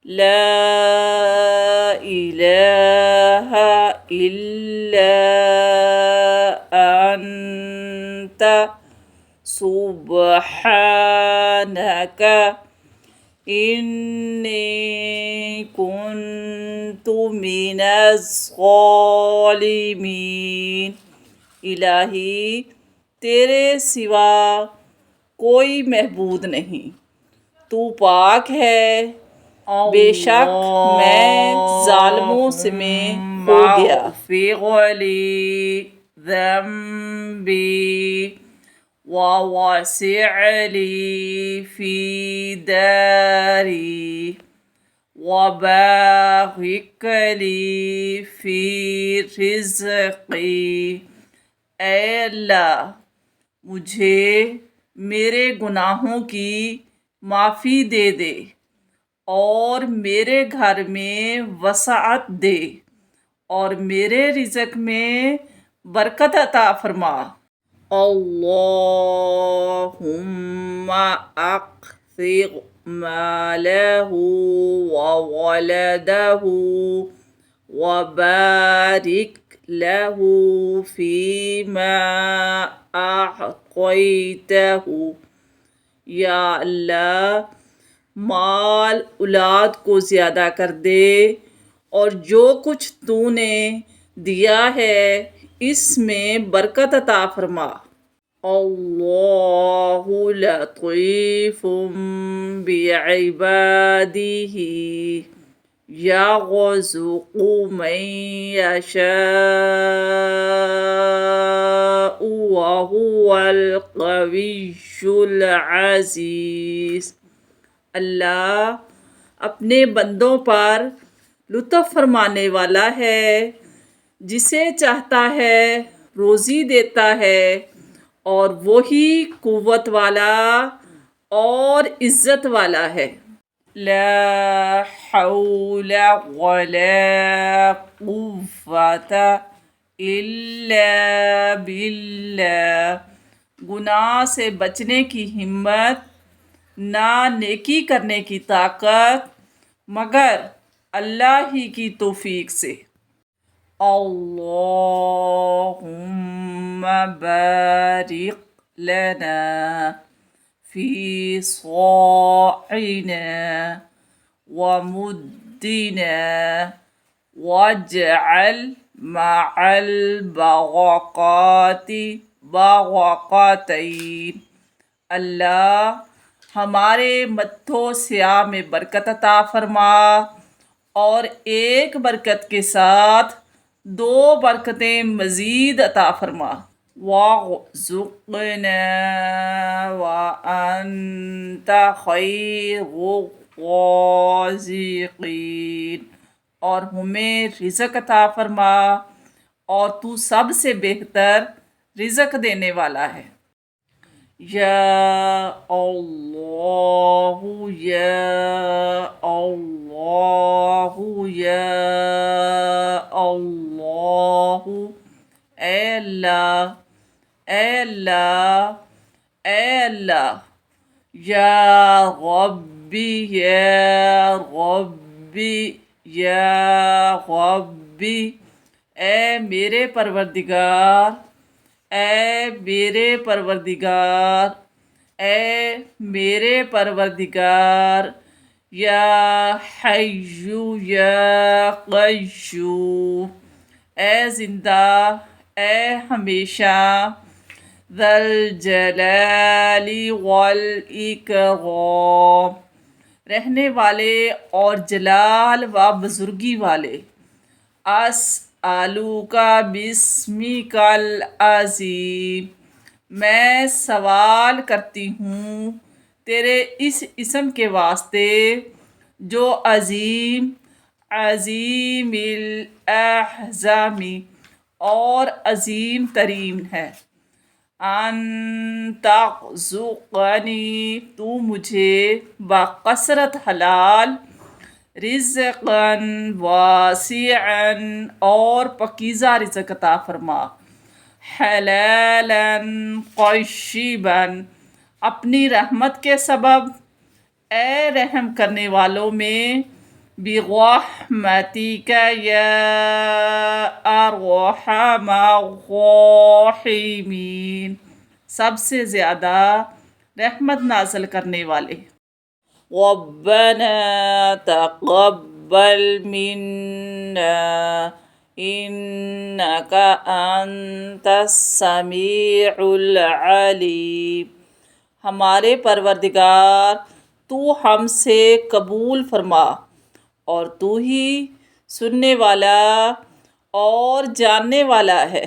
لا إله إلا أنت سبحانك إني كنت من الظالمين۔ الہی تیرے سوا کوئی معبود نہیں، تو پاک ہے، بے شک میں ظالموں سے میں ہو گیا۔ اغفر لی ذنبی ووسع لی فی داری وبارک لی فی رزقی۔ اے اللہ، مجھے میرے گناہوں کی معافی دے دے اور میرے گھر میں وسعت دے اور میرے رزق میں برکت عطا فرما۔ اللہم اکثر مالہ وولدہ وبارک لہ فیما اعطیتہ۔ یا اللہ، مال اولاد کو زیادہ کر دے اور جو کچھ تو نے دیا ہے اس میں برکت عطا فرما۔ اللہ لطیف بعبادہ یرزق من یشاء وہو القوی العزیز۔ اللہ اپنے بندوں پر لطف فرمانے والا ہے، جسے چاہتا ہے روزی دیتا ہے، اور وہی قوت والا اور عزت والا ہے۔ لا حول ولا قوة الا باللہ۔ گناہ سے بچنے کی ہمت، نہ نیکی کرنے کی طاقت مگر اللہ ہی کی توفیق سے۔ اللہم بارک لنا فی صاعنا ومدنا واجعل مع البرکات برکتین۔ اللہ ہمارے مدھو سیاہ میں برکت عطا فرما اور ایک برکت کے ساتھ دو برکتیں مزید عطا فرما۔ وارزقنا وانت خیر الرازقین۔ اور ہمیں رزق عطا فرما اور تو سب سے بہتر رزق دینے والا ہے۔ یا اللہ یا اللہ یا اللہ۔ اے اللہ، اے اللہ، اے اللہ۔ یا ربی یا ربی یا ربی۔ اے میرے پروردگار، اے میرے پروردگار، اے میرے پروردگار۔ یا حی یا قیوم۔ اے زندہ، اے ہمیشہ، ذی الجلال والاکرام، رہنے والے اور جلال و بزرگی والے۔ اسألوک باسمک العظیم۔ میں سوال کرتی ہوں تیرے اس اسم کے واسطے جو عظیم، عظیم الاعظام اور عظیم ترین ہے۔ ان ترزقنی، تو مجھے بکثرت حلال، رزقا واسعا اور پاکیزہ رزق عطا فرما، حلالا طیبا، اپنی رحمت کے سبب، اے رحم کرنے والوں میں برحمتک یا ارحم الراحمین، سب سے زیادہ رحمت نازل کرنے والے۔ ربنا تقبل منا انک انت السمیع العلیم، ہمارے پروردگار تو ہم سے قبول فرما اور تو ہی سننے والا اور جاننے والا ہے۔